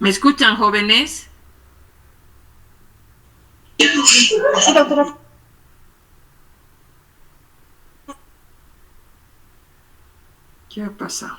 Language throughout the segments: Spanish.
¿Me escuchan, jóvenes? Sí, doctora. ¿Qué ha pasado?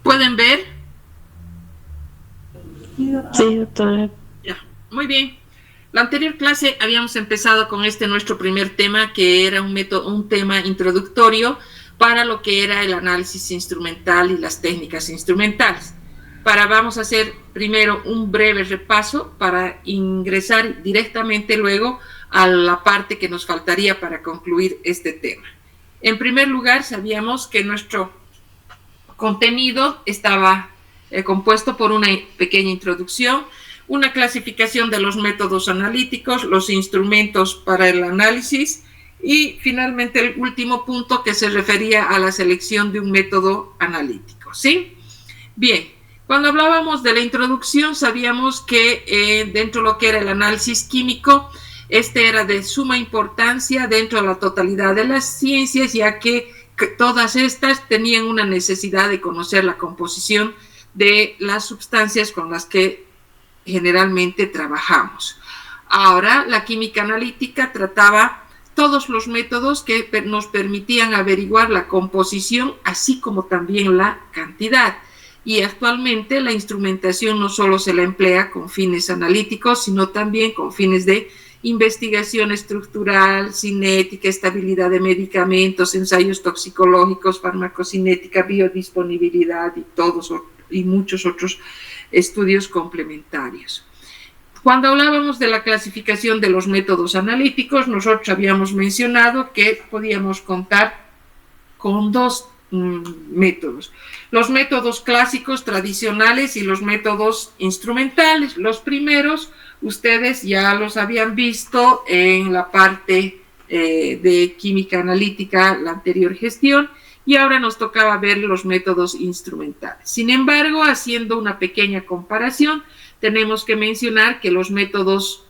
¿Pueden ver? Sí, doctora. Ya, muy bien. La anterior clase habíamos empezado con nuestro primer tema, que era un tema introductorio para lo que era el análisis instrumental y las técnicas instrumentales. Vamos a hacer primero un breve repaso para ingresar directamente luego a la parte que nos faltaría para concluir este tema. En primer lugar, sabíamos que nuestro contenido estaba compuesto por una pequeña introducción, una clasificación de los métodos analíticos, los instrumentos para el análisis y finalmente el último punto que se refería a la selección de un método analítico, ¿sí? Bien, cuando hablábamos de la introducción sabíamos que dentro de lo que era el análisis químico, este era de suma importancia dentro de la totalidad de las ciencias, ya que todas estas tenían una necesidad de conocer la composición de las sustancias con las que generalmente trabajamos. Ahora, la química analítica trataba todos los métodos que nos permitían averiguar la composición, así como también la cantidad. Y actualmente la instrumentación no solo se la emplea con fines analíticos, sino también con fines de investigación estructural, cinética, estabilidad de medicamentos, ensayos toxicológicos, farmacocinética, biodisponibilidad y muchos otros estudios complementarios. Cuando hablábamos de la clasificación de los métodos analíticos, nosotros habíamos mencionado que podíamos contar con dos métodos. Los métodos clásicos tradicionales y los métodos instrumentales. Los primeros, ustedes ya los habían visto en la parte de química analítica, la anterior gestión, y ahora nos tocaba ver los métodos instrumentales. Sin embargo, haciendo una pequeña comparación, tenemos que mencionar que los métodos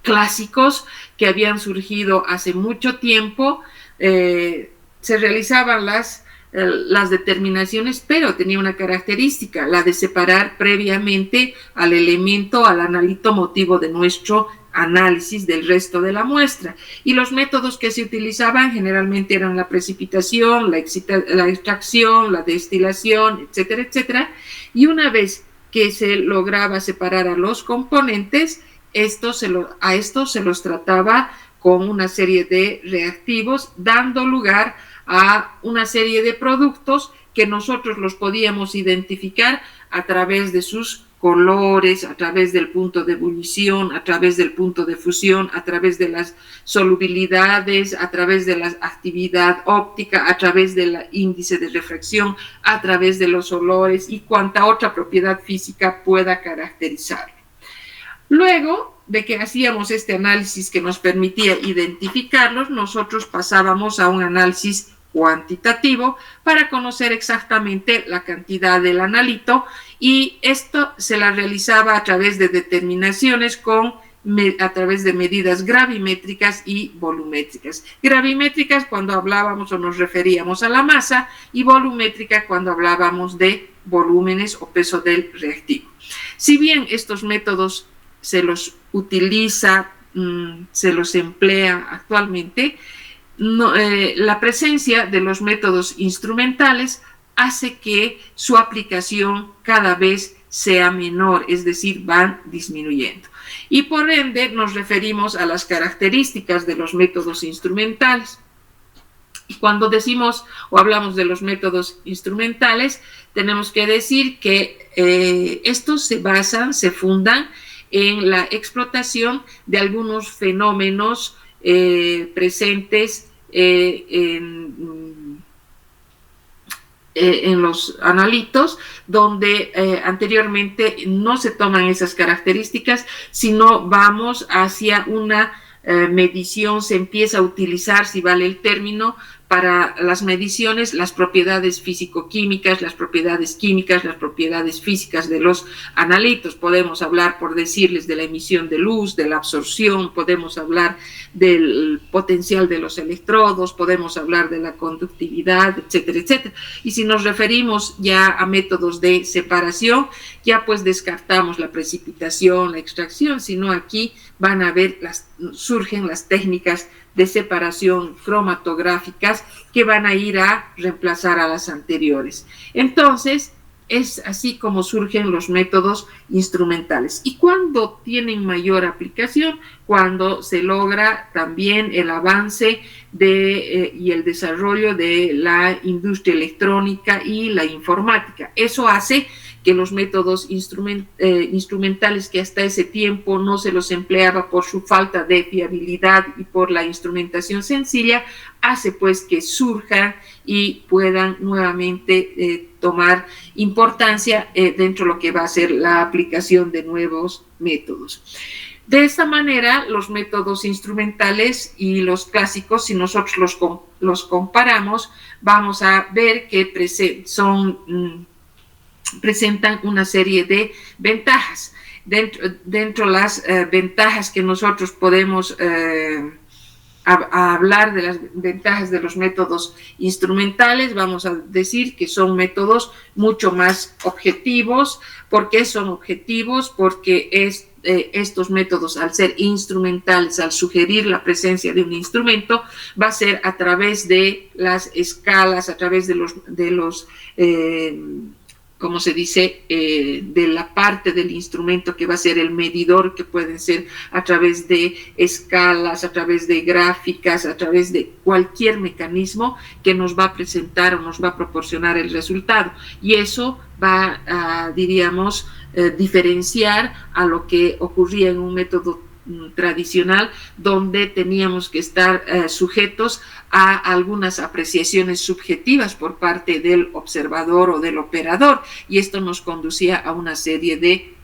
clásicos que habían surgido hace mucho tiempo, se realizaban las determinaciones, pero tenía una característica, la de separar previamente al elemento, al analito motivo de nuestro análisis del resto de la muestra. Y los métodos que se utilizaban generalmente eran la precipitación, la extracción, la destilación, etcétera, etcétera. Y una vez que se lograba separar a los componentes, a estos se los trataba con una serie de reactivos, dando lugar a una serie de productos que nosotros los podíamos identificar a través de sus colores, a través del punto de ebullición, a través del punto de fusión, a través de las solubilidades, a través de la actividad óptica, a través del índice de refracción, a través de los olores y cuanta otra propiedad física pueda caracterizarlo. Luego de que hacíamos este análisis que nos permitía identificarlos, nosotros pasábamos a un análisis cuantitativo para conocer exactamente la cantidad del analito, y esto se la realizaba a través de determinaciones a través de medidas gravimétricas y volumétricas. Gravimétricas cuando hablábamos o nos referíamos a la masa, y volumétrica cuando hablábamos de volúmenes o peso del reactivo. Si bien estos métodos se los utiliza, se los emplea actualmente, la presencia de los métodos instrumentales hace que su aplicación cada vez sea menor, es decir, van disminuyendo. Y por ende nos referimos a las características de los métodos instrumentales. Y cuando decimos o hablamos de los métodos instrumentales, tenemos que decir que estos se fundan en la explotación de algunos fenómenos presentes en los analitos, donde anteriormente no se toman esas características, sino vamos hacia una medición, se empieza a utilizar, si vale el término, para las mediciones, las propiedades físico-químicas, las propiedades químicas, las propiedades físicas de los analitos. Podemos hablar, por decirles, de la emisión de luz, de la absorción, podemos hablar del potencial de los electrodos, podemos hablar de la conductividad, etcétera, etcétera. Y si nos referimos ya a métodos de separación, ya pues descartamos la precipitación, la extracción, sino aquí van a ver, surgen las técnicas de separación cromatográficas que van a ir a reemplazar a las anteriores. Entonces, es así como surgen los métodos instrumentales. ¿Y cuándo tienen mayor aplicación? Cuando se logra también el avance y el desarrollo de la industria electrónica y la informática. Eso hace que los métodos instrumentales que hasta ese tiempo no se los empleaba por su falta de fiabilidad y por la instrumentación sencilla, hace pues que surjan y puedan nuevamente tomar importancia dentro de lo que va a ser la aplicación de nuevos métodos. De esta manera, los métodos instrumentales y los clásicos, si nosotros los comparamos, vamos a ver que presentan una serie de ventajas. Dentro de las ventajas que nosotros podemos hablar de las ventajas de los métodos instrumentales, vamos a decir que son métodos mucho más objetivos. ¿Por qué son objetivos? Porque estos métodos, al ser instrumentales, al sugerir la presencia de un instrumento, va a ser a través de las escalas, a través de los como se dice, de la parte del instrumento que va a ser el medidor, que pueden ser a través de escalas, a través de gráficas, a través de cualquier mecanismo que nos va a presentar o nos va a proporcionar el resultado. Y eso va a, diríamos, diferenciar a lo que ocurría en un método tradicional, donde teníamos que estar sujetos a algunas apreciaciones subjetivas por parte del observador o del operador, y esto nos conducía a una serie de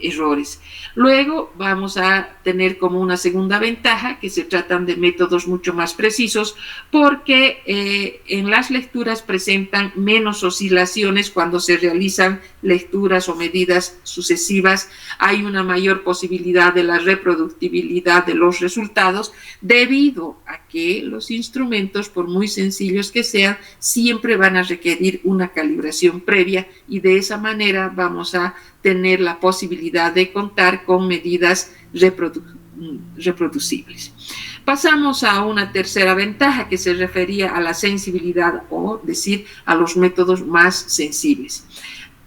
errores. Luego vamos a tener como una segunda ventaja que se tratan de métodos mucho más precisos, porque en las lecturas presentan menos oscilaciones cuando se realizan lecturas o medidas sucesivas. Hay una mayor posibilidad de la reproductibilidad de los resultados, debido a que los instrumentos, por muy sencillos que sean, siempre van a requerir una calibración previa, y de esa manera vamos a tener la posibilidad de contar con medidas reproducibles. Pasamos a una tercera ventaja que se refería a la sensibilidad, o decir, a los métodos más sensibles.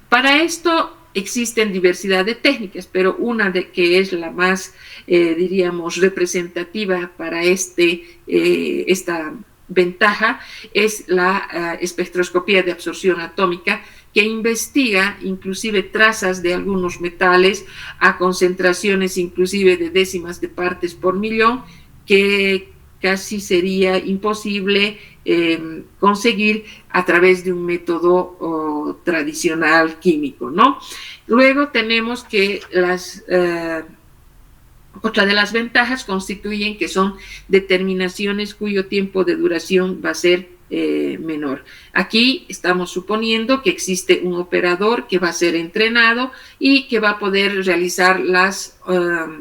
Para esto existen diversidad de técnicas, pero una que es la más, diríamos, representativa para esta ventaja es la espectroscopía de absorción atómica, que investiga inclusive trazas de algunos metales a concentraciones inclusive de décimas de partes por millón, que casi sería imposible conseguir a través de un método tradicional químico, ¿no? Luego tenemos que otra de las ventajas constituyen que son determinaciones cuyo tiempo de duración va a ser menor. Aquí estamos suponiendo que existe un operador que va a ser entrenado y que va a poder realizar las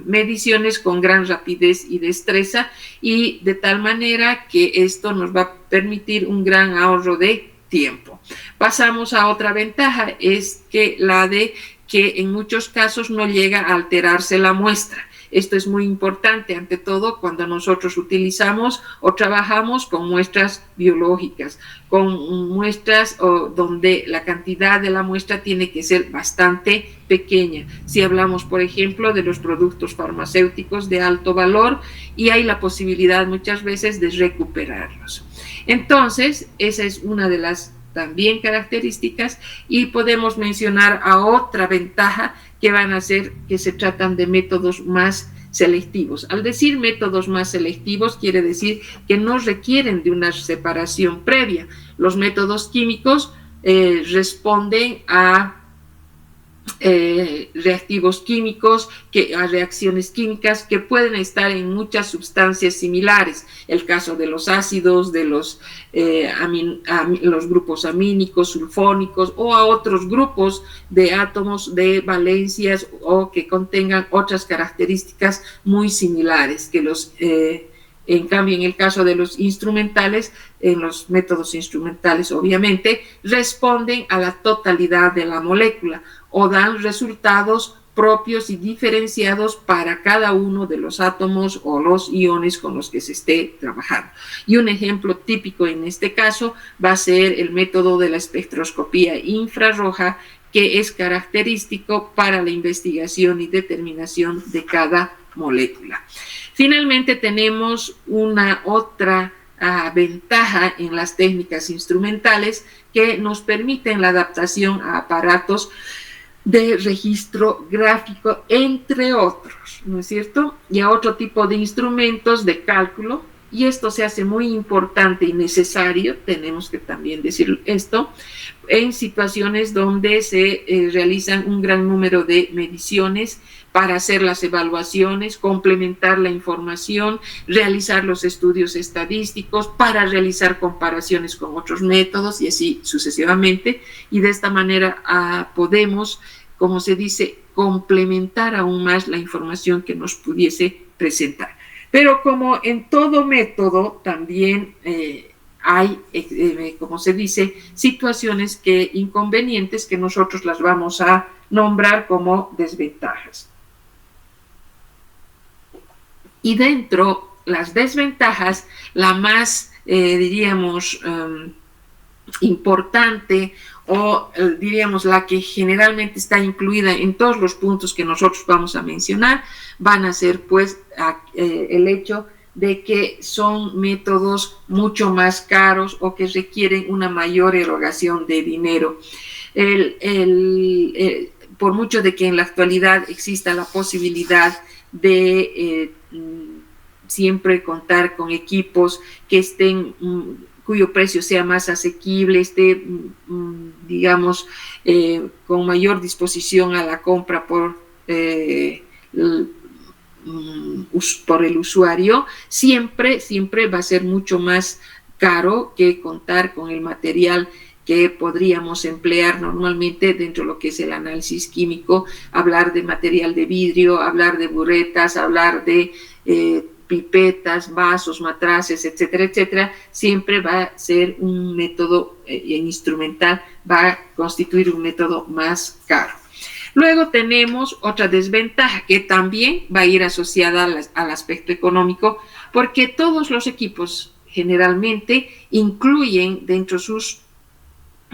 mediciones con gran rapidez y destreza, y de tal manera que esto nos va a permitir un gran ahorro de tiempo. Pasamos a otra ventaja, es que la de que en muchos casos no llega a alterarse la muestra. Esto es muy importante, ante todo, cuando nosotros utilizamos o trabajamos con muestras biológicas, con muestras donde la cantidad de la muestra tiene que ser bastante pequeña. Si hablamos, por ejemplo, de los productos farmacéuticos de alto valor, y hay la posibilidad muchas veces de recuperarlos. Entonces, esa es una de las también características, y podemos mencionar a otra ventaja, que van a ser que se tratan de métodos más selectivos. Al decir métodos más selectivos, quiere decir que no requieren de una separación previa. Los métodos químicos responden a reactivos químicos, a reacciones químicas que pueden estar en muchas sustancias similares. El caso de los ácidos, de los grupos amínicos, sulfónicos o a otros grupos de átomos de valencias o que contengan otras características muy similares que los en cambio, en el caso de los instrumentales, en los métodos instrumentales, obviamente, responden a la totalidad de la molécula o dan resultados propios y diferenciados para cada uno de los átomos o los iones con los que se esté trabajando. Y un ejemplo típico en este caso va a ser el método de la espectroscopía infrarroja, que es característico para la investigación y determinación de cada molécula. Finalmente tenemos una otra ventaja en las técnicas instrumentales que nos permiten la adaptación a aparatos de registro gráfico, entre otros, ¿no es cierto? Y a otro tipo de instrumentos de cálculo, y esto se hace muy importante y necesario, tenemos que también decir esto, en situaciones donde se realizan un gran número de mediciones para hacer las evaluaciones, complementar la información, realizar los estudios estadísticos, para realizar comparaciones con otros métodos y así sucesivamente. Y de esta manera podemos, como se dice, complementar aún más la información que nos pudiese presentar. Pero como en todo método también hay, como se dice, situaciones inconvenientes que nosotros las vamos a nombrar como desventajas. Y dentro las desventajas, la más, diríamos, importante o diríamos la que generalmente está incluida en todos los puntos que nosotros vamos a mencionar, van a ser pues el hecho de que son métodos mucho más caros o que requieren una mayor erogación de dinero. Por mucho de que en la actualidad exista la posibilidad de siempre contar con equipos que estén cuyo precio sea más asequible, esté, digamos, con mayor disposición a la compra por el usuario, siempre va a ser mucho más caro que contar con el material que podríamos emplear normalmente dentro de lo que es el análisis químico, hablar de material de vidrio, hablar de burretas, hablar de pipetas, vasos, matraces, etcétera, etcétera, siempre va a ser un método instrumental, va a constituir un método más caro. Luego tenemos otra desventaja que también va a ir asociada al aspecto económico, porque todos los equipos generalmente incluyen dentro de sus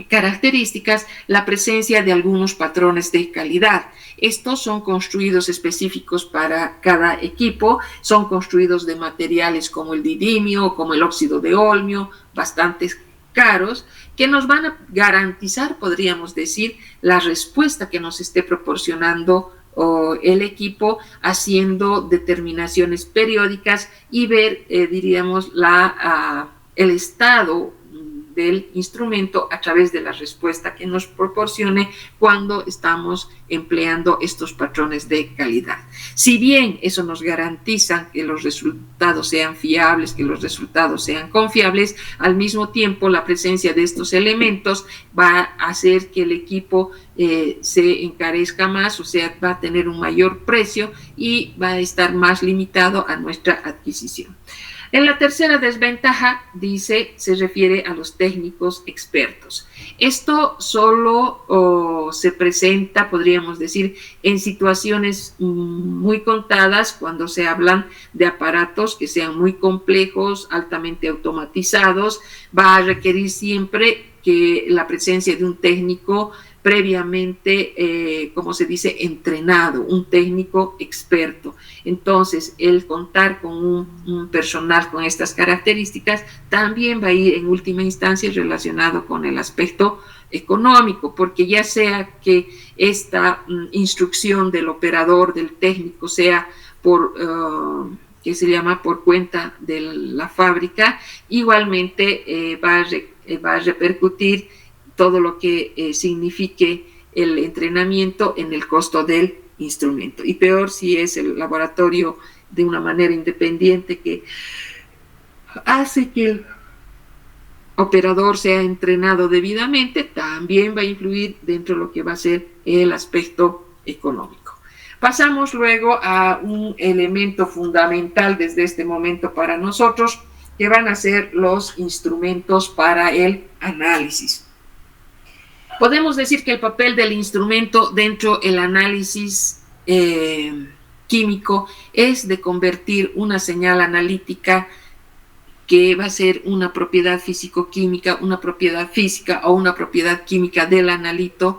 características la presencia de algunos patrones de calidad. Estos son construidos específicos para cada equipo, son construidos de materiales como el didimio, como el óxido de olmio, bastante caros, que nos van a garantizar, podríamos decir, la respuesta que nos esté proporcionando el equipo, haciendo determinaciones periódicas y ver, diríamos, el estado del instrumento a través de la respuesta que nos proporcione cuando estamos empleando estos patrones de calidad. Si bien eso nos garantiza que los resultados sean fiables, que los resultados sean confiables, al mismo tiempo la presencia de estos elementos va a hacer que el equipo se encarezca más, o sea, va a tener un mayor precio y va a estar más limitado a nuestra adquisición. En la tercera desventaja, se refiere a los técnicos expertos. Esto solo se presenta, podríamos decir, en situaciones muy contadas cuando se hablan de aparatos que sean muy complejos, altamente automatizados. Va a requerir siempre que la presencia de un técnico previamente, como se dice, entrenado, un técnico experto. Entonces, el contar con un personal con estas características también va a ir en última instancia relacionado con el aspecto económico, porque ya sea que esta instrucción del operador, del técnico, sea que se llama por cuenta de la fábrica, igualmente va a repercutir todo lo que signifique el entrenamiento en el costo del instrumento. Y peor si es el laboratorio de una manera independiente que hace que el operador sea entrenado debidamente, también va a influir dentro de lo que va a ser el aspecto económico. Pasamos luego a un elemento fundamental desde este momento para nosotros, que van a ser los instrumentos para el análisis. Podemos decir que el papel del instrumento dentro del análisis químico es de convertir una señal analítica que va a ser una propiedad físico-química, una propiedad física o una propiedad química del analito.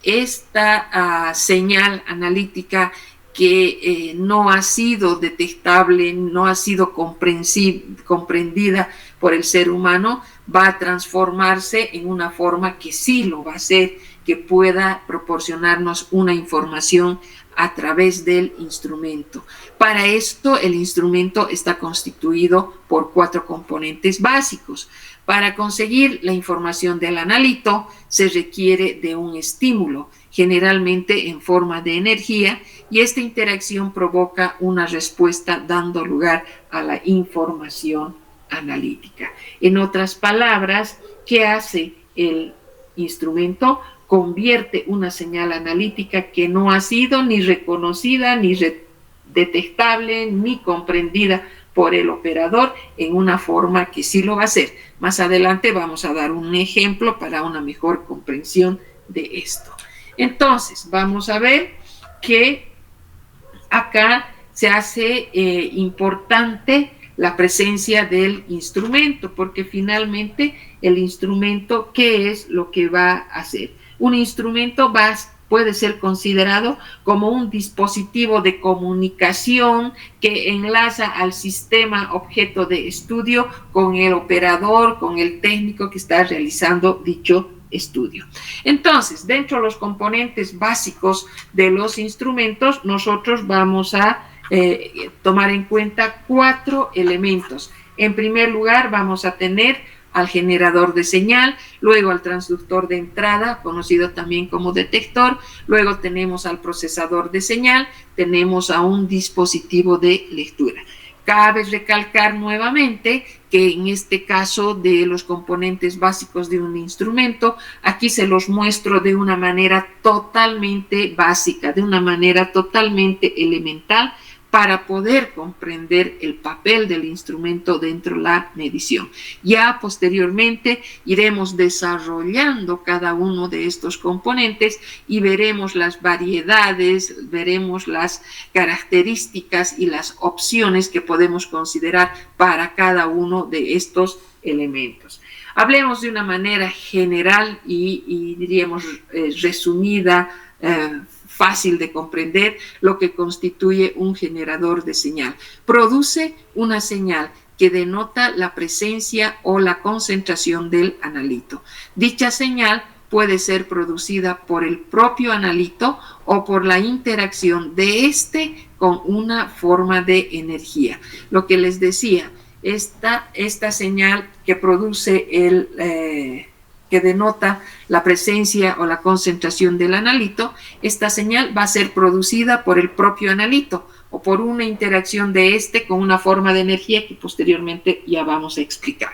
Esta señal analítica que no ha sido detectable, no ha sido comprendida por el ser humano, va a transformarse en una forma que sí lo va a hacer, que pueda proporcionarnos una información a través del instrumento. Para esto, el instrumento está constituido por 4 componentes básicos. Para conseguir la información del analito, se requiere de un estímulo, generalmente en forma de energía, y esta interacción provoca una respuesta dando lugar a la información analítica. En otras palabras, ¿qué hace el instrumento? Convierte una señal analítica que no ha sido ni reconocida, ni detectable, ni comprendida por el operador en una forma que sí lo va a hacer. Más adelante vamos a dar un ejemplo para una mejor comprensión de esto. Entonces, vamos a ver que acá se hace importante la presencia del instrumento, porque finalmente el instrumento, ¿qué es lo que va a hacer? Un instrumento puede ser considerado como un dispositivo de comunicación que enlaza al sistema objeto de estudio con el operador, con el técnico que está realizando dicho estudio. Entonces, dentro de los componentes básicos de los instrumentos, nosotros vamos a tomar en cuenta 4 elementos. En primer lugar, vamos a tener al generador de señal, luego al transductor de entrada, conocido también como detector, luego tenemos al procesador de señal, tenemos a un dispositivo de lectura. Cabe recalcar nuevamente que en este caso de los componentes básicos de un instrumento, aquí se los muestro de una manera totalmente básica, de una manera totalmente elemental, para poder comprender el papel del instrumento dentro de la medición. Ya posteriormente iremos desarrollando cada uno de estos componentes y veremos las variedades, veremos las características y las opciones que podemos considerar para cada uno de estos elementos. Hablemos de una manera general y diríamos resumida, fácil de comprender, lo que constituye un generador de señal. Produce una señal que denota la presencia o la concentración del analito. Dicha señal puede ser producida por el propio analito o por la interacción de este con una forma de energía. Lo que les decía, esta señal que produce que denota la presencia o la concentración del analito, esta señal va a ser producida por el propio analito o por una interacción de este con una forma de energía que posteriormente ya vamos a explicar.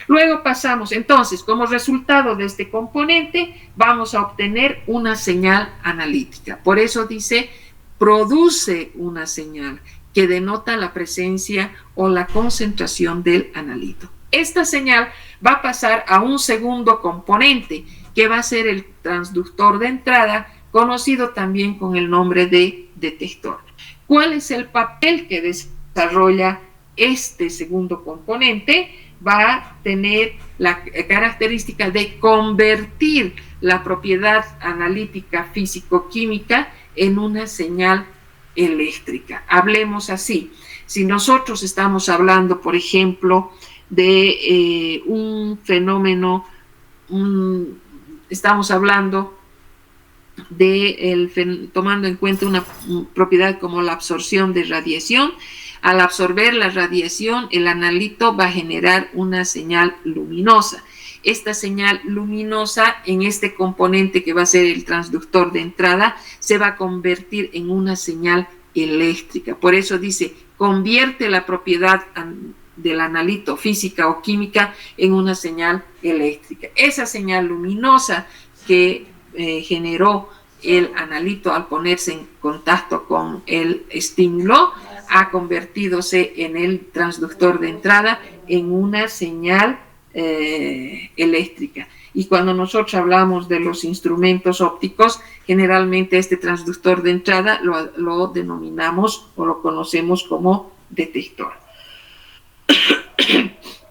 Luego pasamos, entonces, como resultado de este componente, vamos a obtener una señal analítica. Por eso dice, produce una señal que denota la presencia o la concentración del analito. Esta señal va a pasar a un segundo componente, que va a ser el transductor de entrada, conocido también con el nombre de detector. ¿Cuál es el papel que desarrolla este segundo componente? Va a tener la característica de convertir la propiedad analítica físico-química en una señal eléctrica. Hablemos así. Si nosotros estamos hablando, por ejemplo, de un fenómeno, estamos hablando tomando en cuenta una propiedad como la absorción de radiación. Al absorber la radiación, el analito va a generar una señal luminosa. Esta señal luminosa en este componente que va a ser el transductor de entrada se va a convertir en una señal eléctrica. Por eso dice, convierte la propiedad del analito física o química en una señal eléctrica. Esa señal luminosa que generó el analito al ponerse en contacto con el estímulo ha convertidose en el transductor de entrada en una señal eléctrica. Y cuando nosotros hablamos de los instrumentos ópticos, generalmente este transductor de entrada lo denominamos o lo conocemos como detector.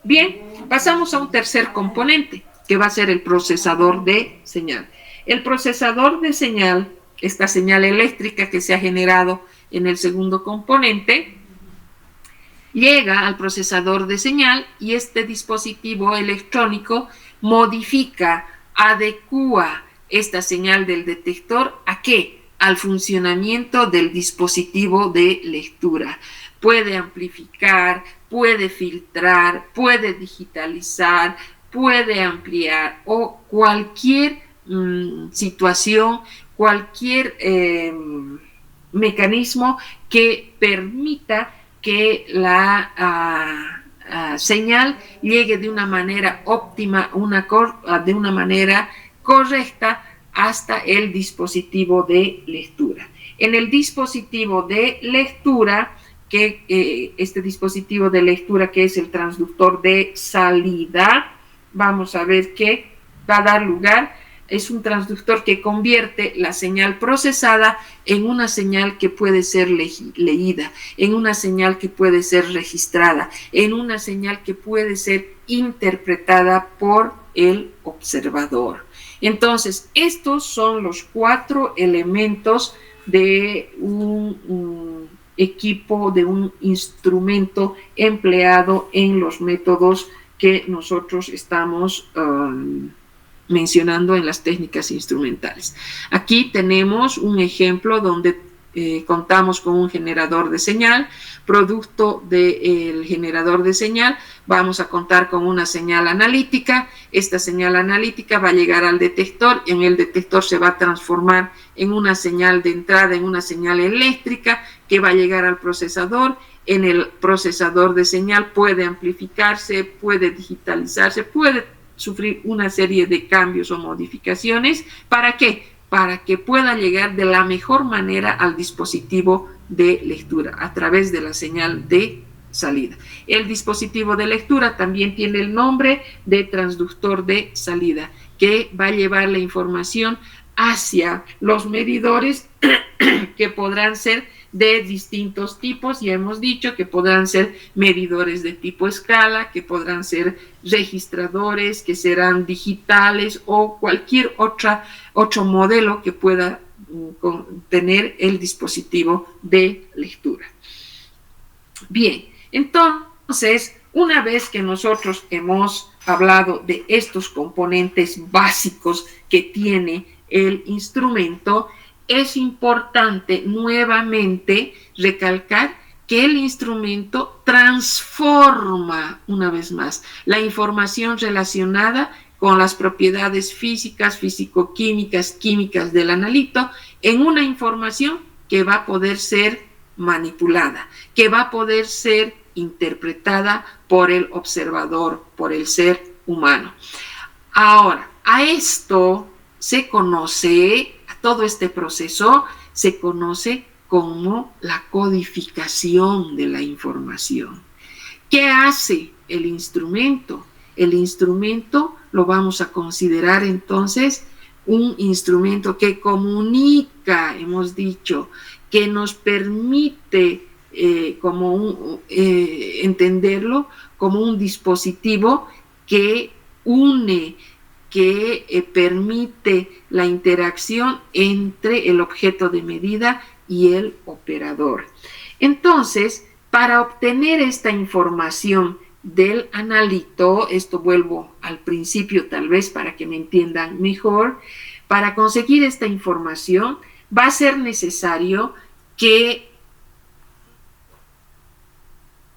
Bien, pasamos a un tercer componente, que va a ser el procesador de señal. El procesador de señal, esta señal eléctrica que se ha generado en el segundo componente, llega al procesador de señal y este dispositivo electrónico modifica, adecúa esta señal del detector ¿a qué? Al funcionamiento del dispositivo de lectura. Puede amplificar, puede filtrar, puede digitalizar, puede ampliar o cualquier situación, cualquier mecanismo que permita que la señal llegue de una manera óptima, de una manera correcta hasta el dispositivo de lectura. En el dispositivo de lectura, este dispositivo de lectura que es el transductor de salida, vamos a ver que va a dar lugar, es un transductor que convierte la señal procesada en una señal que puede ser leída, en una señal que puede ser registrada, en una señal que puede ser interpretada por el observador. Entonces, estos son los 4 elementos de un equipo, de un instrumento empleado en los métodos que nosotros estamos mencionando en las técnicas instrumentales. Aquí tenemos un ejemplo donde contamos con un generador de señal. Producto del generador de señal vamos a contar con una señal analítica. Esta señal analítica va a llegar al detector y en el detector se va a transformar en una señal de entrada, en una señal eléctrica que va a llegar al procesador. En el procesador de señal puede amplificarse, puede digitalizarse, puede sufrir una serie de cambios o modificaciones. ¿Para qué? Para que pueda llegar de la mejor manera al dispositivo de lectura a través de la señal de salida. El dispositivo de lectura también tiene el nombre de transductor de salida, que va a llevar la información hacia los medidores que podrán ser de distintos tipos. Ya hemos dicho que podrán ser medidores de tipo escala, que podrán ser registradores, que serán digitales o cualquier otro modelo que pueda tener el dispositivo de lectura. Bien, entonces, una vez que nosotros hemos hablado de estos componentes básicos que tiene el instrumento, es importante nuevamente recalcar que el instrumento transforma, una vez más, la información relacionada con las propiedades físicas, físico-químicas, químicas del analito en una información que va a poder ser manipulada, que va a poder ser interpretada por el observador, por el ser humano. Ahora, a esto se conoce, a todo este proceso se conoce como la codificación de la información. ¿Qué hace el instrumento? El instrumento lo vamos a considerar entonces un instrumento que comunica, hemos dicho, que nos permite entenderlo como un dispositivo que une, que permite la interacción entre el objeto de medida y el operador. Entonces, para obtener esta información del analito, esto vuelvo al principio tal vez para que me entiendan mejor, Para conseguir esta información va a ser necesario que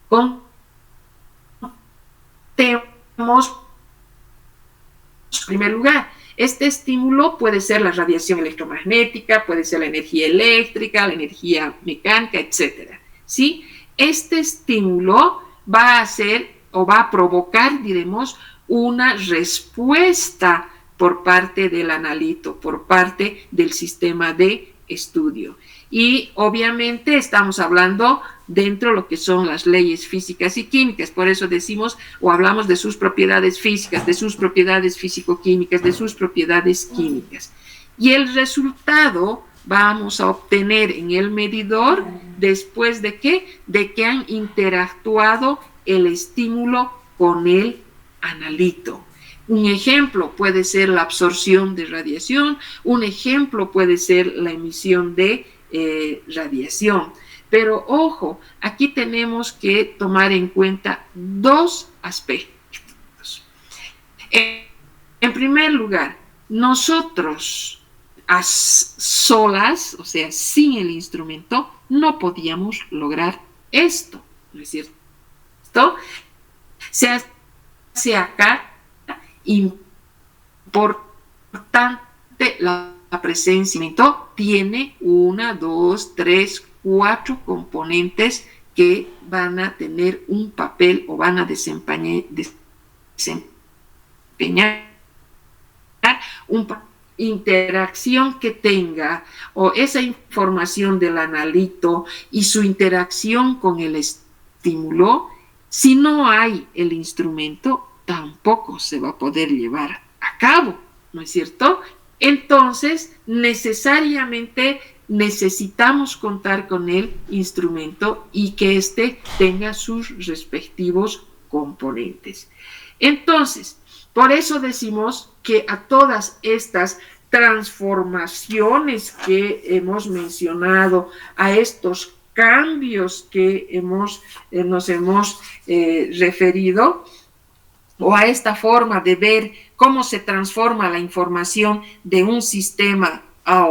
contemos, en primer lugar, este estímulo puede ser la radiación electromagnética, puede ser la energía eléctrica, la energía mecánica, etcétera, ¿sí? Este estímulo va a hacer o va a provocar, diremos, una respuesta por parte del analito, por parte del sistema de estudio. Y obviamente estamos hablando dentro de lo que son las leyes físicas y químicas, por eso decimos o hablamos de sus propiedades físicas, de sus propiedades físico-químicas, de sus propiedades químicas. Y el resultado vamos a obtener en el medidor después de ¿qué? De que han interactuado el estímulo con el analito. Un ejemplo puede ser la absorción de radiación, un ejemplo puede ser la emisión de radiación. Pero ojo, aquí tenemos que tomar en cuenta dos aspectos. En primer lugar, nosotros a solas, o sea, sin el instrumento, no podíamos lograr esto, ¿no es cierto? Se hace acá importante la presencia. Tiene 1, 2, 3, 4 componentes que van a tener un papel o van a desempeñar una interacción que tenga o esa información del analito y su interacción con el estímulo. Si no hay el instrumento, tampoco se va a poder llevar a cabo, ¿no es cierto? Entonces, necesariamente necesitamos contar con el instrumento y que éste tenga sus respectivos componentes. Entonces, por eso decimos que a todas estas transformaciones que hemos mencionado, a estos cambios que nos hemos referido, o a esta forma de ver cómo se transforma la información de un sistema a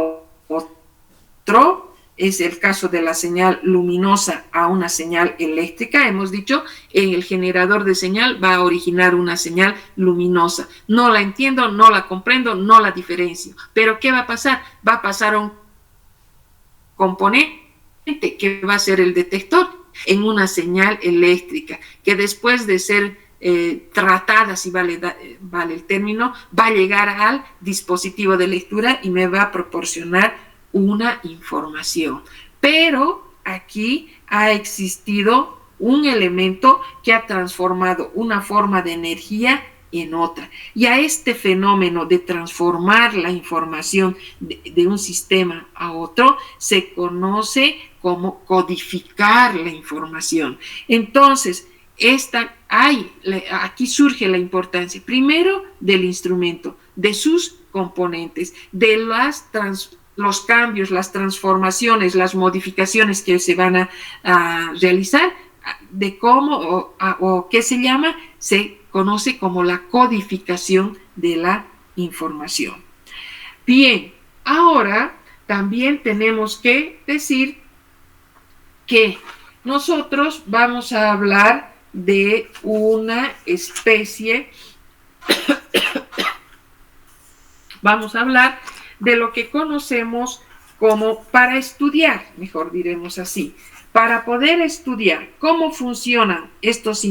otro, es el caso de la señal luminosa a una señal eléctrica. Hemos dicho, en el generador de señal va a originar una señal luminosa. No la entiendo, no la comprendo, no la diferencio. Pero ¿qué va a pasar? Va a pasar a un componente que va a ser el detector en una señal eléctrica, que después de ser tratada, si vale el término, va a llegar al dispositivo de lectura y me va a proporcionar una información. Pero aquí ha existido un elemento que ha transformado una forma de energía en otra. Y a este fenómeno de transformar la información de un sistema a otro se conoce como codificar la información. Entonces, aquí surge la importancia, primero, del instrumento, de sus componentes, de los cambios, las transformaciones, las modificaciones que se van a realizar, de cómo o qué se llama, se conoce como la codificación de la información. Bien, ahora también tenemos que decir que nosotros vamos a hablar de una especie, vamos a hablar de lo que conocemos como para estudiar, mejor diremos así, para poder estudiar cómo funcionan estos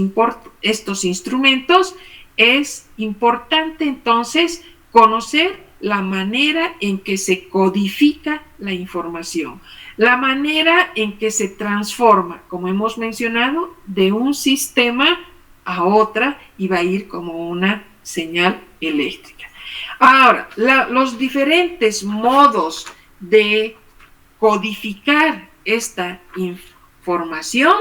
instrumentos, es importante entonces conocer la manera en que se codifica la información, la manera en que se transforma, como hemos mencionado, de un sistema a otra y va a ir como una señal eléctrica. Ahora, los diferentes modos de codificar esta información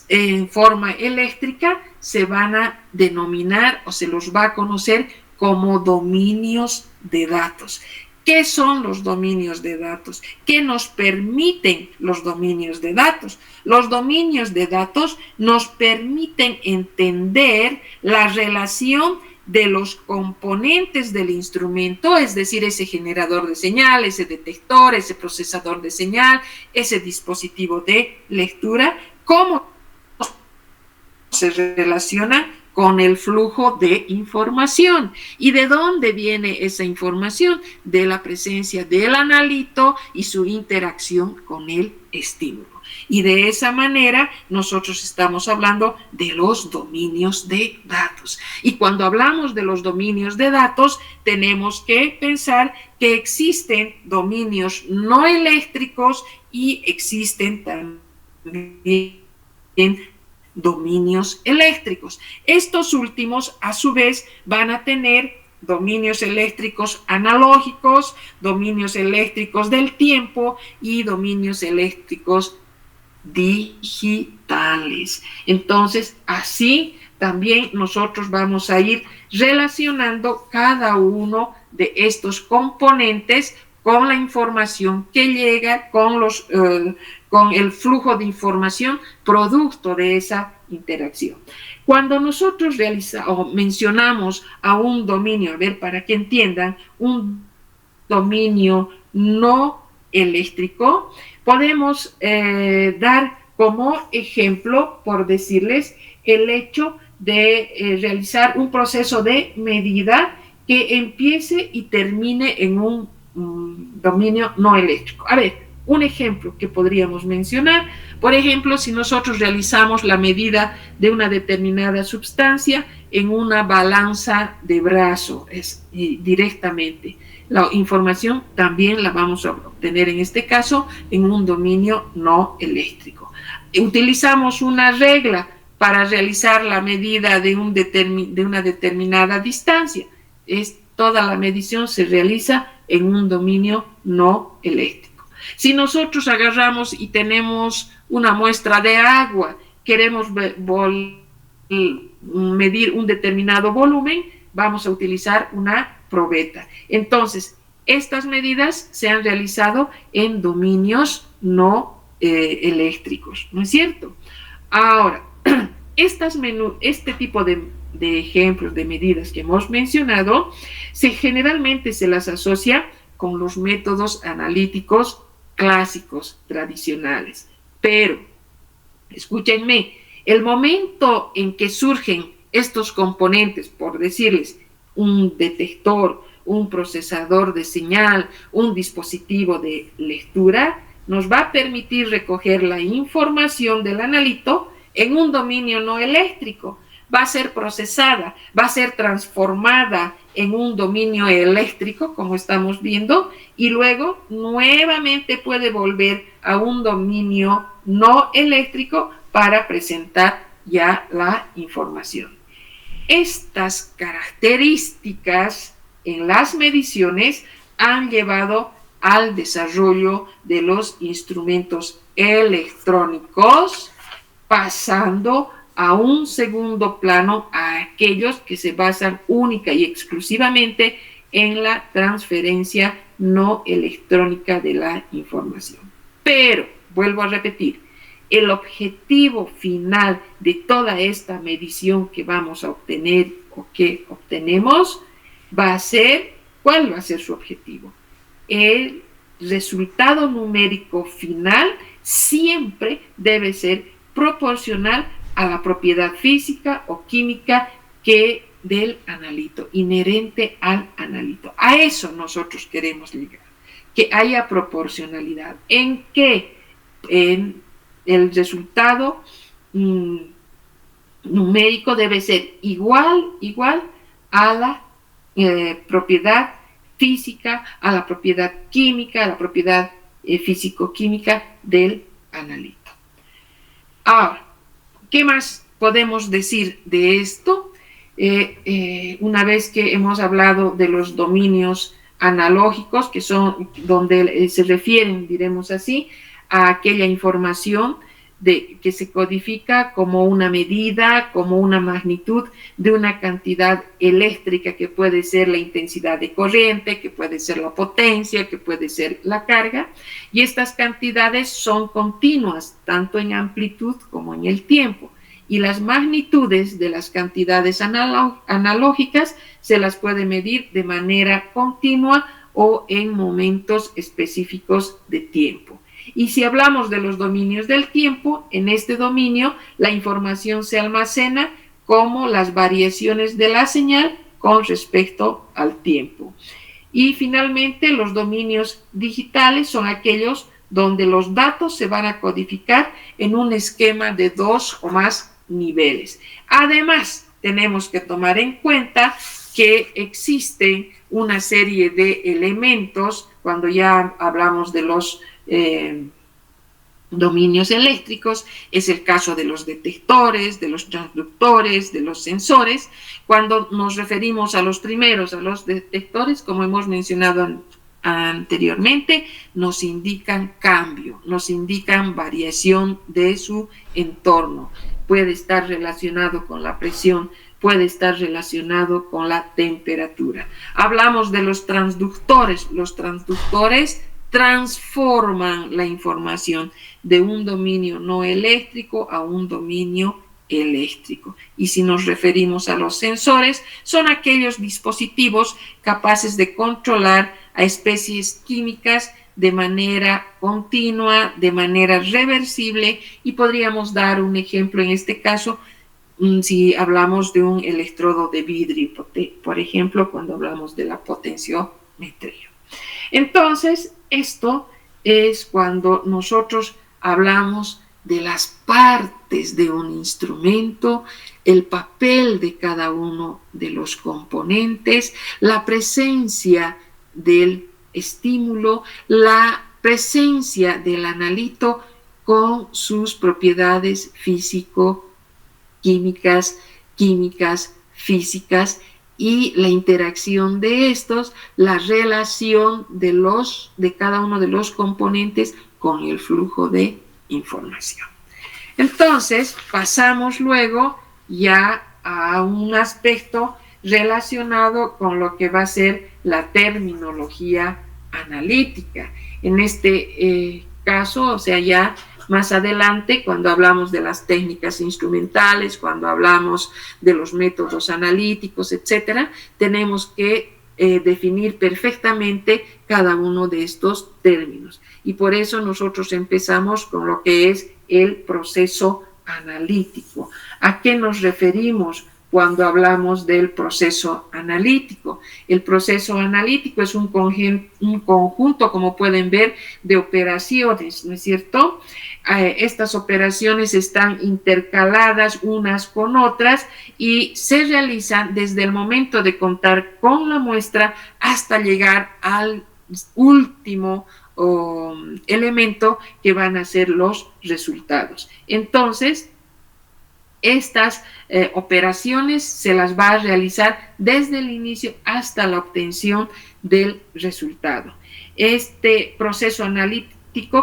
en forma eléctrica se van a denominar o se los va a conocer como dominios de datos. ¿Qué son los dominios de datos? ¿Qué nos permiten los dominios de datos? Los dominios de datos nos permiten entender la relación de los componentes del instrumento, es decir, ese generador de señal, ese detector, ese procesador de señal, ese dispositivo de lectura, cómo se relaciona con el flujo de información. ¿Y de dónde viene esa información? De la presencia del analito y su interacción con el estímulo. Y de esa manera nosotros estamos hablando de los dominios de datos. Y cuando hablamos de los dominios de datos, tenemos que pensar que existen dominios no eléctricos y existen también dominios eléctricos. Estos últimos, a su vez, van a tener dominios eléctricos analógicos, dominios eléctricos del tiempo y dominios eléctricos digitales. Entonces, así también nosotros vamos a ir relacionando cada uno de estos componentes con la información que llega, con el flujo de información producto de esa interacción. Cuando nosotros mencionamos a un dominio, a ver, para que entiendan, un dominio no eléctrico, podemos dar como ejemplo, por decirles, el hecho de realizar un proceso de medida que empiece y termine en un dominio no eléctrico. A ver, un ejemplo que podríamos mencionar, por ejemplo, si nosotros realizamos la medida de una determinada sustancia en una balanza de brazo, directamente. La información también la vamos a obtener en este caso en un dominio no eléctrico. Utilizamos una regla para realizar la medida de una determinada distancia. Toda la medición se realiza en un dominio no eléctrico. Si nosotros agarramos y tenemos una muestra de agua, queremos medir un determinado volumen, vamos a utilizar una probeta. Entonces, estas medidas se han realizado en dominios no eléctricos, ¿no es cierto? Ahora, este tipo de ejemplos de medidas que hemos mencionado, generalmente se las asocia con los métodos analíticos clásicos, tradicionales. Pero, escúchenme, el momento en que surgen estos componentes, por decirles, un detector, un procesador de señal, un dispositivo de lectura, nos va a permitir recoger la información del analito en un dominio no eléctrico. Va a ser procesada, va a ser transformada en un dominio eléctrico, como estamos viendo, y luego nuevamente puede volver a un dominio no eléctrico para presentar ya la información. Estas características en las mediciones han llevado al desarrollo de los instrumentos electrónicos, pasando a un segundo plano a aquellos que se basan única y exclusivamente en la transferencia no electrónica de la información. Pero, vuelvo a repetir, el objetivo final de toda esta medición que vamos a obtener o que obtenemos va a ser, ¿cuál va a ser su objetivo? El resultado numérico final siempre debe ser proporcional a la propiedad física o química del analito, inherente al analito. A eso nosotros queremos llegar, que haya proporcionalidad. ¿En qué? En el resultado numérico debe ser igual a la propiedad física, a la propiedad química, a la propiedad físico-química del analito. Ahora, ¿qué más podemos decir de esto? Una vez que hemos hablado de los dominios analógicos, que son donde se refieren, diremos así, a aquella información que se codifica como una medida, como una magnitud de una cantidad eléctrica que puede ser la intensidad de corriente, que puede ser la potencia, que puede ser la carga, y estas cantidades son continuas, tanto en amplitud como en el tiempo. y las magnitudes de las cantidades analógicas se las puede medir de manera continua o en momentos específicos de tiempo. Y si hablamos de los dominios del tiempo, en este dominio la información se almacena como las variaciones de la señal con respecto al tiempo. Y finalmente los dominios digitales son aquellos donde los datos se van a codificar en un esquema de 2 o más niveles. Además, tenemos que tomar en cuenta que existen una serie de elementos, cuando ya hablamos de los dominios eléctricos, es el caso de los detectores, de los transductores, de los sensores. Cuando nos referimos a los primeros, a los detectores, como hemos mencionado anteriormente, nos indican cambio, nos indican variación de su entorno. Puede estar relacionado con la presión, puede estar relacionado con la temperatura. Hablamos de los transductores. Los transductores transforman la información de un dominio no eléctrico a un dominio eléctrico. Y si nos referimos a los sensores, son aquellos dispositivos capaces de controlar a especies químicas de manera continua, de manera reversible, y podríamos dar un ejemplo en este caso si hablamos de un electrodo de vidrio, por ejemplo, cuando hablamos de la potenciometría. Entonces, esto es cuando nosotros hablamos de las partes de un instrumento, el papel de cada uno de los componentes, la presencia del estímulo, la presencia del analito con sus propiedades físico-químicas, físicas, y la interacción de estos, la relación de cada uno de los componentes con el flujo de información. Entonces, pasamos luego ya a un aspecto relacionado con lo que va a ser la terminología analítica. En este caso, o sea, ya más adelante, cuando hablamos de las técnicas instrumentales, cuando hablamos de los métodos analíticos, etcétera, tenemos que definir perfectamente cada uno de estos términos. Y por eso nosotros empezamos con lo que es el proceso analítico. ¿A qué nos referimos cuando hablamos del proceso analítico? El proceso analítico es un conjunto, como pueden ver, de operaciones, ¿no es cierto? Estas operaciones están intercaladas unas con otras y se realizan desde el momento de contar con la muestra hasta llegar al último elemento que van a ser los resultados. Entonces, estas operaciones se las va a realizar desde el inicio hasta la obtención del resultado. Este proceso analítico,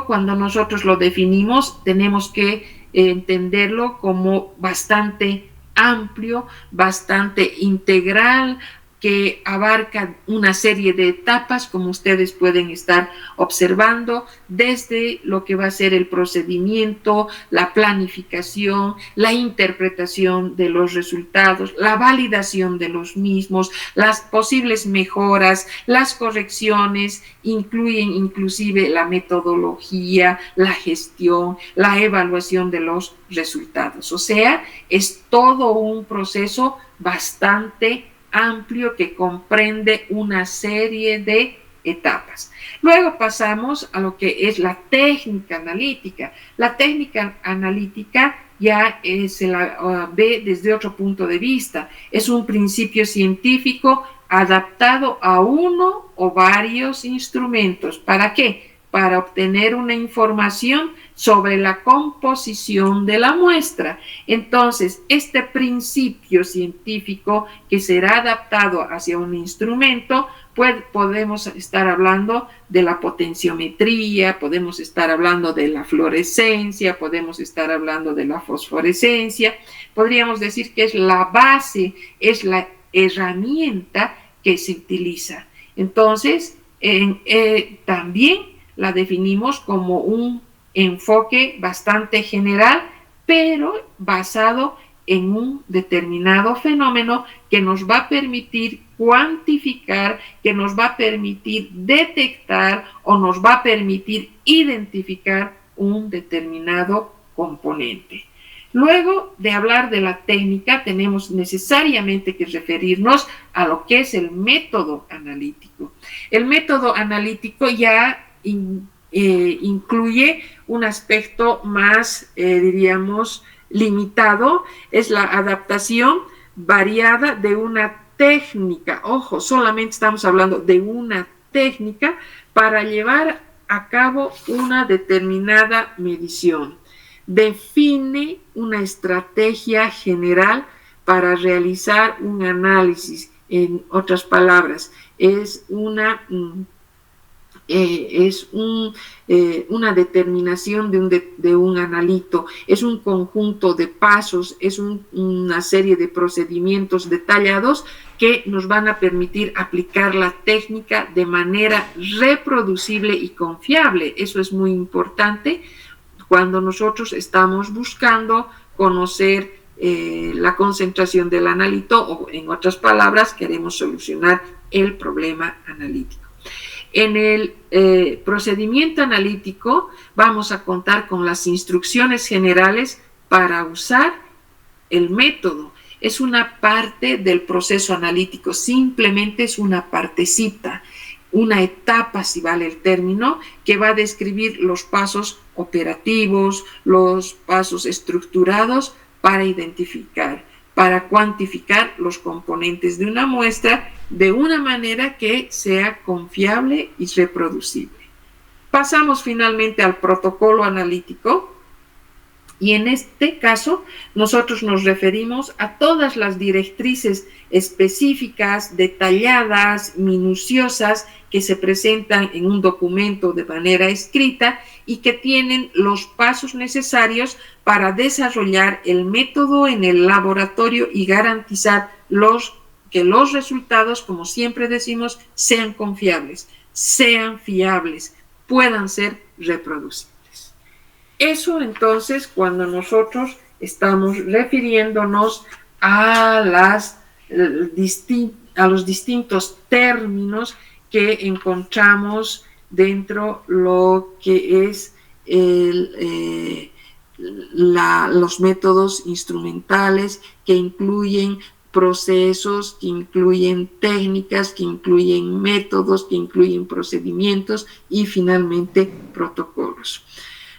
cuando nosotros lo definimos, tenemos que entenderlo como bastante amplio, bastante integral, que abarca una serie de etapas, como ustedes pueden estar observando, desde lo que va a ser el procedimiento, la planificación, la interpretación de los resultados, la validación de los mismos, las posibles mejoras, las correcciones, incluyen inclusive la metodología, la gestión, la evaluación de los resultados. O sea, es todo un proceso bastante amplio que comprende una serie de etapas. Luego pasamos a lo que es la técnica analítica. La técnica analítica ya se la ve desde otro punto de vista. Es un principio científico adaptado a uno o varios instrumentos. ¿Para qué? Para obtener una información sobre la composición de la muestra. Entonces, este principio científico que será adaptado hacia un instrumento, podemos estar hablando de la potenciometría, podemos estar hablando de la fluorescencia, podemos estar hablando de la fosforescencia. Podríamos decir que es la base, es la herramienta que se utiliza. Entonces, también la definimos como un enfoque bastante general, pero basado en un determinado fenómeno que nos va a permitir cuantificar, que nos va a permitir detectar o nos va a permitir identificar un determinado componente. Luego de hablar de la técnica, tenemos necesariamente que referirnos a lo que es el método analítico. El método analítico ya incluye un aspecto más, diríamos, limitado, es la adaptación variada de una técnica. Ojo, solamente estamos hablando de una técnica para llevar a cabo una determinada medición. Define una estrategia general para realizar un análisis. En otras palabras, es una determinación de un analito, es un conjunto de pasos, es una serie de procedimientos detallados que nos van a permitir aplicar la técnica de manera reproducible y confiable. Eso es muy importante cuando nosotros estamos buscando conocer la concentración del analito, o en otras palabras, queremos solucionar el problema analítico. En el procedimiento analítico vamos a contar con las instrucciones generales para usar el método. Es una parte del proceso analítico, simplemente es una partecita, una etapa, si vale el término, que va a describir los pasos operativos, los pasos estructurados para identificar, para cuantificar los componentes de una muestra de una manera que sea confiable y reproducible. Pasamos finalmente al protocolo analítico, y en este caso nosotros nos referimos a todas las directrices específicas, detalladas, minuciosas, que se presentan en un documento de manera escrita y que tienen los pasos necesarios para desarrollar el método en el laboratorio y garantizar que los resultados, como siempre decimos, sean confiables, sean fiables, puedan ser reproducibles. Eso entonces cuando nosotros estamos refiriéndonos a los distintos términos que encontramos dentro lo que es los métodos instrumentales, que incluyen procesos, que incluyen técnicas, que incluyen métodos, que incluyen procedimientos y finalmente protocolos.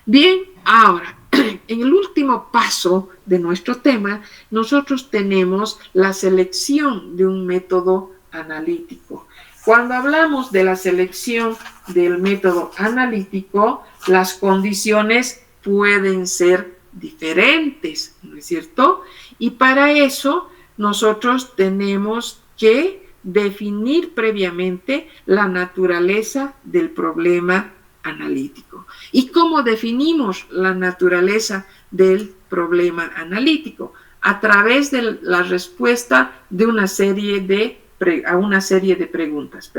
Bien, ahora, en el último paso de nuestro tema, nosotros tenemos la selección de un método analítico. Cuando hablamos de la selección del método analítico, las condiciones pueden ser diferentes, ¿no es cierto? Y para eso nosotros tenemos que definir previamente la naturaleza del problema analítico. ¿Y cómo definimos la naturaleza del problema analítico? A través de la respuesta de una serie de preguntas.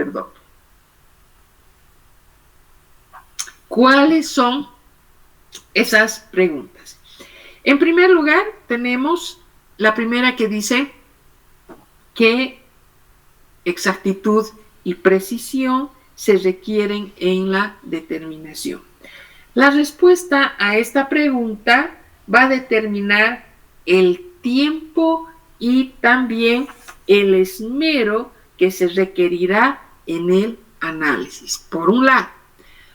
¿Cuáles son esas preguntas? En primer lugar, tenemos la primera que dice qué exactitud y precisión se requieren en la determinación. La respuesta a esta pregunta va a determinar el tiempo y también el esmero que se requerirá en el análisis, por un lado.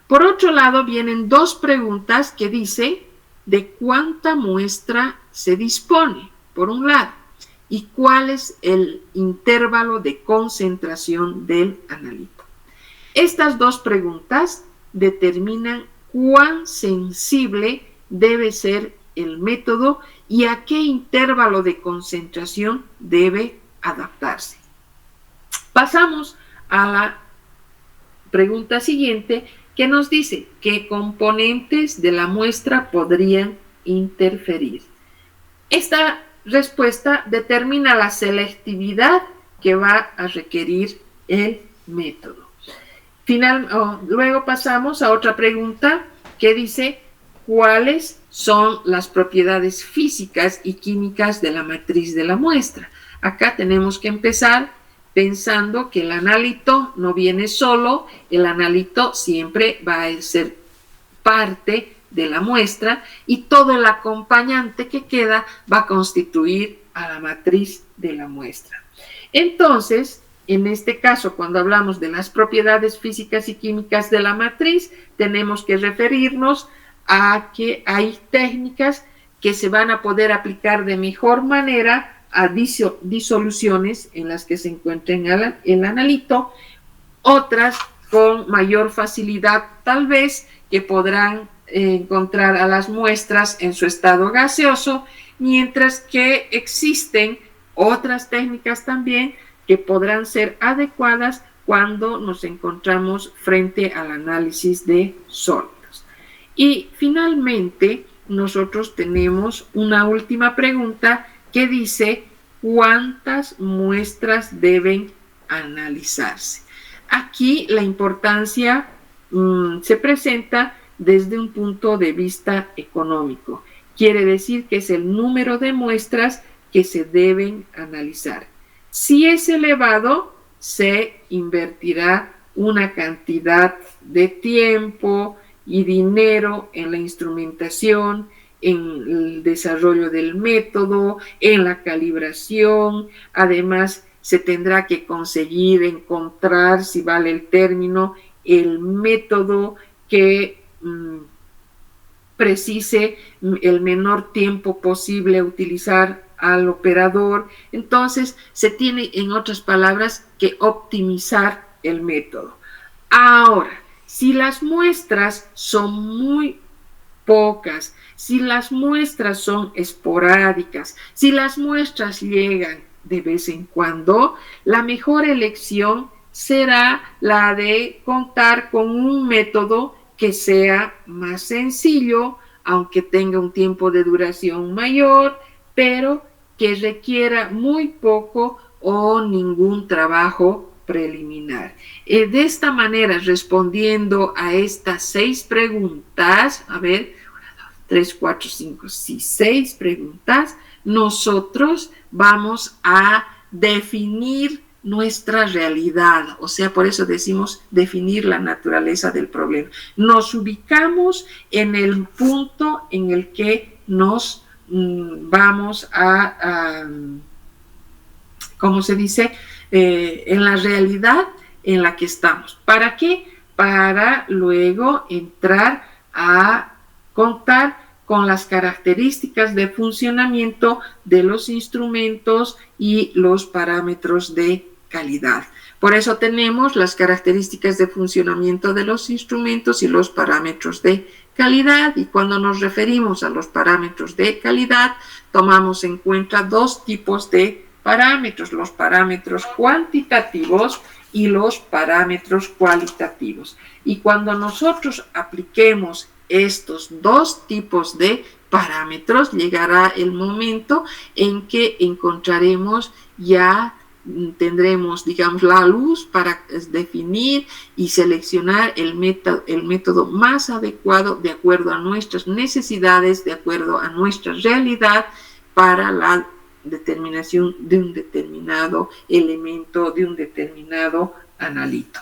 Por otro lado, vienen dos preguntas que dicen de cuánta muestra se dispone, por un lado, y cuál es el intervalo de concentración del analito. Estas dos preguntas determinan cuán sensible debe ser el método y a qué intervalo de concentración debe adaptarse. Pasamos a la pregunta siguiente, que nos dice qué componentes de la muestra podrían interferir. Esta respuesta determina la selectividad que va a requerir el método. Luego pasamos a otra pregunta que dice cuáles son las propiedades físicas y químicas de la matriz de la muestra. Acá tenemos que empezar pensando que el analito no viene solo, el analito siempre va a ser parte de la muestra y todo el acompañante que queda va a constituir a la matriz de la muestra. Entonces, en este caso, cuando hablamos de las propiedades físicas y químicas de la matriz, tenemos que referirnos a que hay técnicas que se van a poder aplicar de mejor manera a disoluciones en las que se encuentra el analito, otras con mayor facilidad tal vez que podrán encontrar a las muestras en su estado gaseoso, mientras que existen otras técnicas también que podrán ser adecuadas cuando nos encontramos frente al análisis de sólidos. Y finalmente, nosotros tenemos una última pregunta que dice ¿cuántas muestras deben analizarse? Aquí la importancia se presenta desde un punto de vista económico. Quiere decir que es el número de muestras que se deben analizar. Si es elevado, se invertirá una cantidad de tiempo y dinero en la instrumentación, en el desarrollo del método, en la calibración. Además, se tendrá que conseguir encontrar, si vale el término, el método que precise el menor tiempo posible utilizar al operador. Entonces, se tiene, en otras palabras, que optimizar el método. Ahora, si las muestras son muy pocas, si las muestras son esporádicas, si las muestras llegan de vez en cuando, la mejor elección será la de contar con un método que sea más sencillo, aunque tenga un tiempo de duración mayor, pero que requiera muy poco o ningún trabajo preliminar. De esta manera, respondiendo a estas 6 preguntas, a ver, 3, 4, 5, 6 preguntas, nosotros vamos a definir nuestra realidad, o sea, por eso decimos definir la naturaleza del problema. Nos ubicamos en el punto en el que nos vamos a ¿cómo se dice? En la realidad en la que estamos. ¿Para qué? Para luego entrar a contar con las características de funcionamiento de los instrumentos y los parámetros de calidad. Por eso tenemos las características de funcionamiento de los instrumentos y los parámetros de calidad, y cuando nos referimos a los parámetros de calidad, tomamos en cuenta 2 tipos de parámetros, los parámetros cuantitativos y los parámetros cualitativos. Y cuando nosotros apliquemos estos 2 tipos de parámetros, llegará el momento en que encontraremos ya tendremos, digamos, la luz para definir y seleccionar el método más adecuado de acuerdo a nuestras necesidades, de acuerdo a nuestra realidad para la determinación de un determinado elemento, de un determinado analito.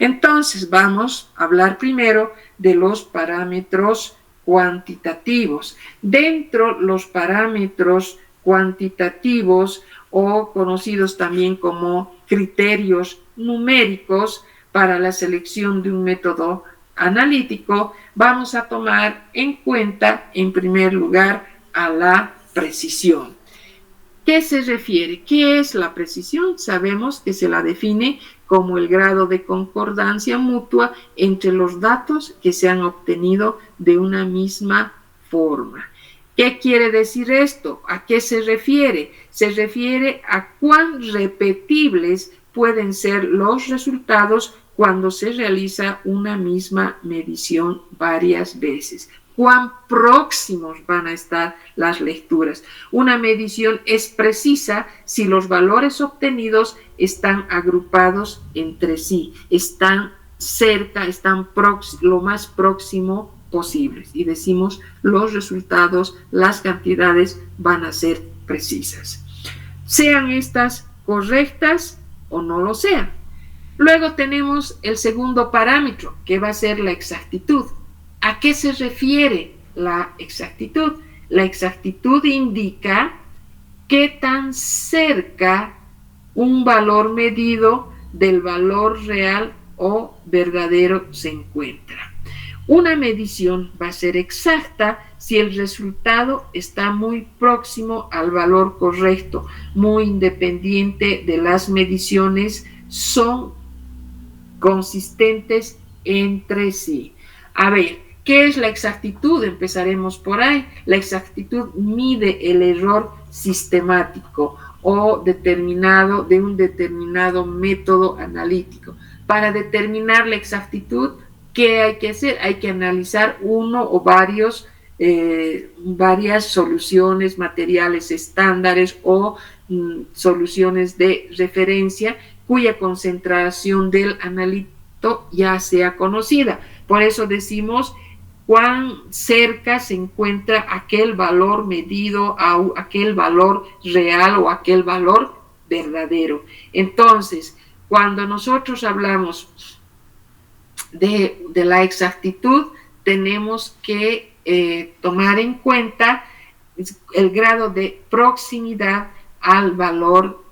Entonces vamos a hablar primero de los parámetros cuantitativos. Dentro los parámetros cuantitativos, o conocidos también como criterios numéricos para la selección de un método analítico, vamos a tomar en cuenta en primer lugar a la precisión. ¿Qué se refiere? ¿Qué es la precisión? Sabemos que se la define como el grado de concordancia mutua entre los datos que se han obtenido de una misma forma. ¿Qué quiere decir esto? ¿A qué se refiere? Se refiere a cuán repetibles pueden ser los resultados cuando se realiza una misma medición varias veces. Cuán próximos van a estar las lecturas. Una medición es precisa si los valores obtenidos están agrupados entre sí, están cerca, están lo más próximo posibles. Y decimos, los resultados, las cantidades van a ser precisas. Sean estas correctas o no lo sean. Luego tenemos el segundo parámetro, que va a ser la exactitud. ¿A qué se refiere la exactitud? La exactitud indica qué tan cerca un valor medido del valor real o verdadero se encuentra. Una medición va a ser exacta si el resultado está muy próximo al valor correcto, muy independiente de las mediciones, son consistentes entre sí. A ver, ¿qué es la exactitud? Empezaremos por ahí. La exactitud mide el error sistemático o determinado de un determinado método analítico. Para determinar la exactitud, ¿qué hay que hacer? Hay que analizar uno o varias soluciones materiales estándares o soluciones de referencia cuya concentración del analito ya sea conocida. Por eso decimos cuán cerca se encuentra aquel valor medido a aquel valor real o aquel valor verdadero. Entonces, cuando nosotros hablamos de la exactitud, tenemos que tomar en cuenta el grado de proximidad al valor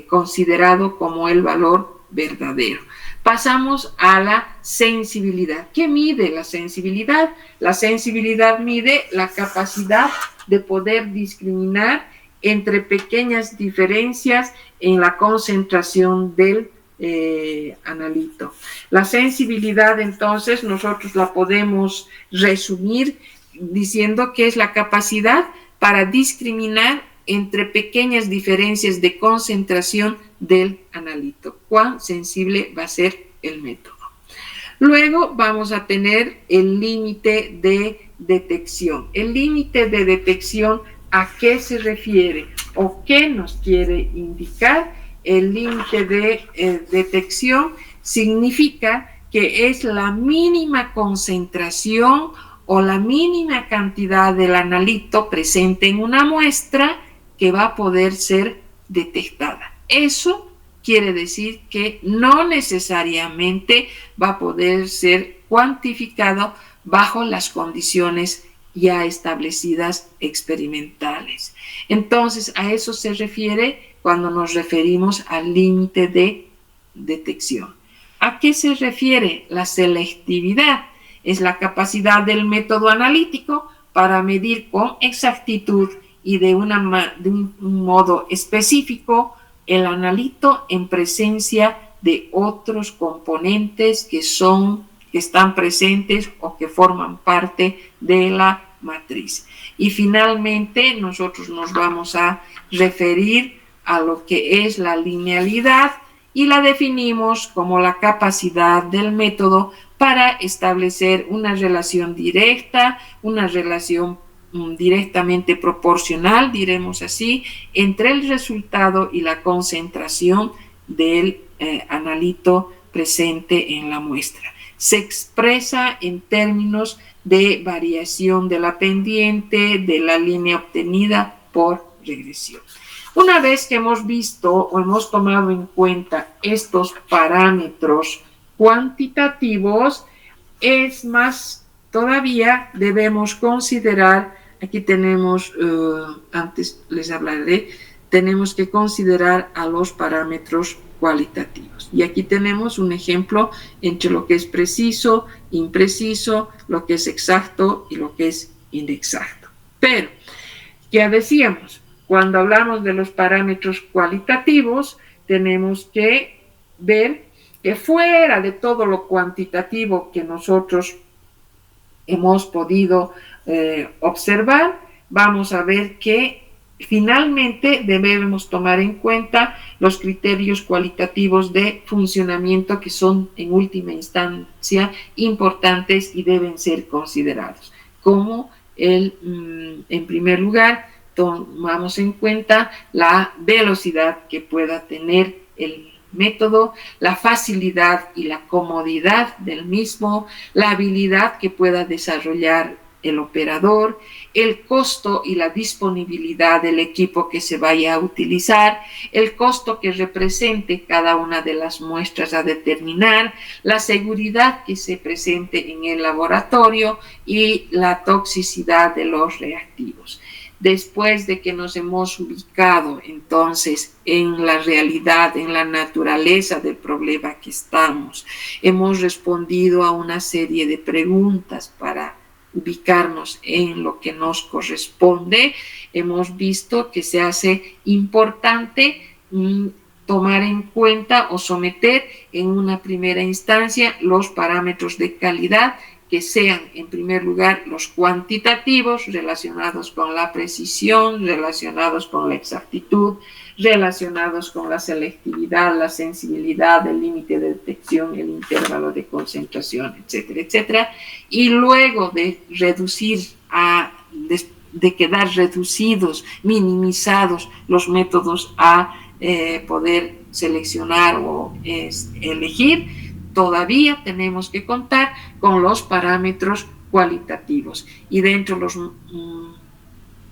considerado como el valor verdadero. Pasamos a la sensibilidad. ¿Qué mide la sensibilidad? La sensibilidad mide la capacidad de poder discriminar entre pequeñas diferencias en la concentración del analito. La sensibilidad, entonces, nosotros la podemos resumir diciendo que es la capacidad para discriminar entre pequeñas diferencias de concentración del analito. ¿Cuán sensible va a ser el método? Luego vamos a tener el límite de detección. El límite de detección, ¿a qué se refiere o qué nos quiere indicar? El límite de detección significa que es la mínima concentración o la mínima cantidad del analito presente en una muestra que va a poder ser detectada. Eso quiere decir que no necesariamente va a poder ser cuantificado bajo las condiciones ya establecidas experimentales. Entonces, a eso se refiere cuando nos referimos al límite de detección. ¿A qué se refiere la selectividad? Es la capacidad del método analítico para medir con exactitud y de un modo específico el analito en presencia de otros componentes que están presentes o que forman parte de la matriz. Y finalmente nosotros nos vamos a referir a lo que es la linealidad y la definimos como la capacidad del método para establecer una relación directa, una relación directamente proporcional, diremos así, entre el resultado y la concentración del analito presente en la muestra. Se expresa en términos de variación de la pendiente de la línea obtenida por regresión. Una vez que hemos visto o hemos tomado en cuenta estos parámetros cuantitativos, es más, todavía debemos considerar, aquí tenemos, antes les hablaré, tenemos que considerar a los parámetros cualitativos. Y aquí tenemos un ejemplo entre lo que es preciso, impreciso, lo que es exacto y lo que es inexacto. Pero, ya decíamos, cuando hablamos de los parámetros cualitativos, tenemos que ver que fuera de todo lo cuantitativo que nosotros hemos podido observar, vamos a ver que finalmente debemos tomar en cuenta los criterios cualitativos de funcionamiento que son en última instancia importantes y deben ser considerados, como en primer lugar tomamos en cuenta la velocidad que pueda tener el método, la facilidad y la comodidad del mismo, la habilidad que pueda desarrollar el operador, el costo y la disponibilidad del equipo que se vaya a utilizar, el costo que represente cada una de las muestras a determinar, la seguridad que se presente en el laboratorio y la toxicidad de los reactivos. Después de que nos hemos ubicado entonces en la realidad, en la naturaleza del problema que estamos, hemos respondido a una serie de preguntas para ubicarnos en lo que nos corresponde, hemos visto que se hace importante tomar en cuenta o someter en una primera instancia los parámetros de calidad que sean, en primer lugar, los cuantitativos relacionados con la precisión, relacionados con la exactitud, relacionados con la selectividad, la sensibilidad, el límite de detección, el intervalo de concentración, etcétera, etcétera. Y luego de reducir de quedar reducidos, minimizados los métodos a poder seleccionar o elegir, todavía tenemos que contar con los parámetros cualitativos. Y dentro de los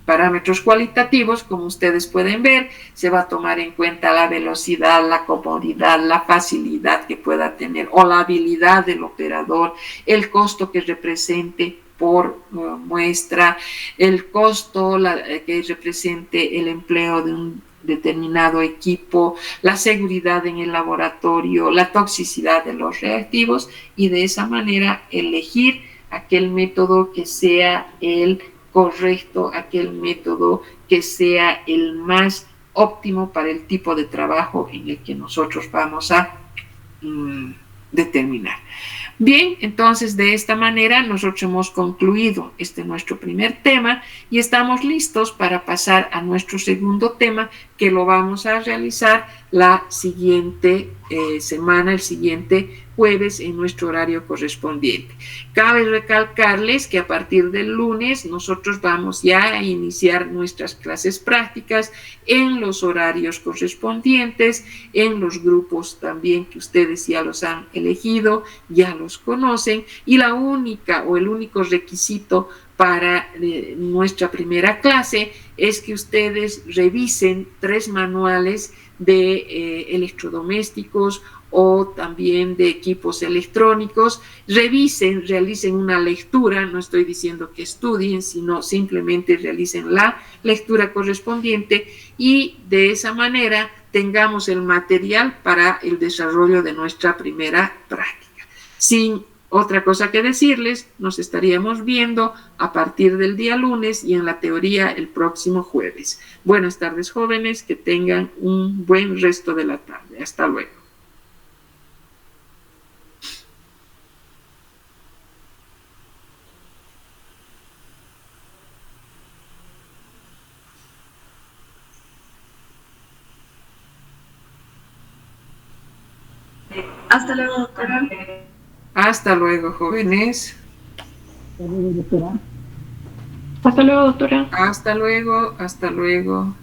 parámetros cualitativos, como ustedes pueden ver, se va a tomar en cuenta la velocidad, la comodidad, la facilidad que pueda tener o la habilidad del operador, el costo que represente por muestra, el costo que represente el empleo de un determinado equipo, la seguridad en el laboratorio, la toxicidad de los reactivos, y de esa manera elegir aquel método que sea el correcto, aquel método que sea el más óptimo para el tipo de trabajo en el que nosotros vamos a determinar. Bien, entonces de esta manera nosotros hemos concluido nuestro primer tema y estamos listos para pasar a nuestro segundo tema, que lo vamos a realizar la siguiente semana, el siguiente jueves en nuestro horario correspondiente. Cabe recalcarles que a partir del lunes nosotros vamos ya a iniciar nuestras clases prácticas en los horarios correspondientes, en los grupos también que ustedes ya los han elegido, ya los conocen, y la única o el único requisito para nuestra primera clase es que ustedes revisen 3 manuales de electrodomésticos o también de equipos electrónicos, realicen una lectura, no estoy diciendo que estudien, sino simplemente realicen la lectura correspondiente, y de esa manera tengamos el material para el desarrollo de nuestra primera práctica. Sin otra cosa que decirles, nos estaríamos viendo a partir del día lunes y en la teoría el próximo jueves. Buenas tardes, jóvenes, que tengan un buen resto de la tarde. Hasta luego. Hasta luego, doctora. Hasta luego, jóvenes. Hasta luego, doctora. Hasta luego, hasta luego.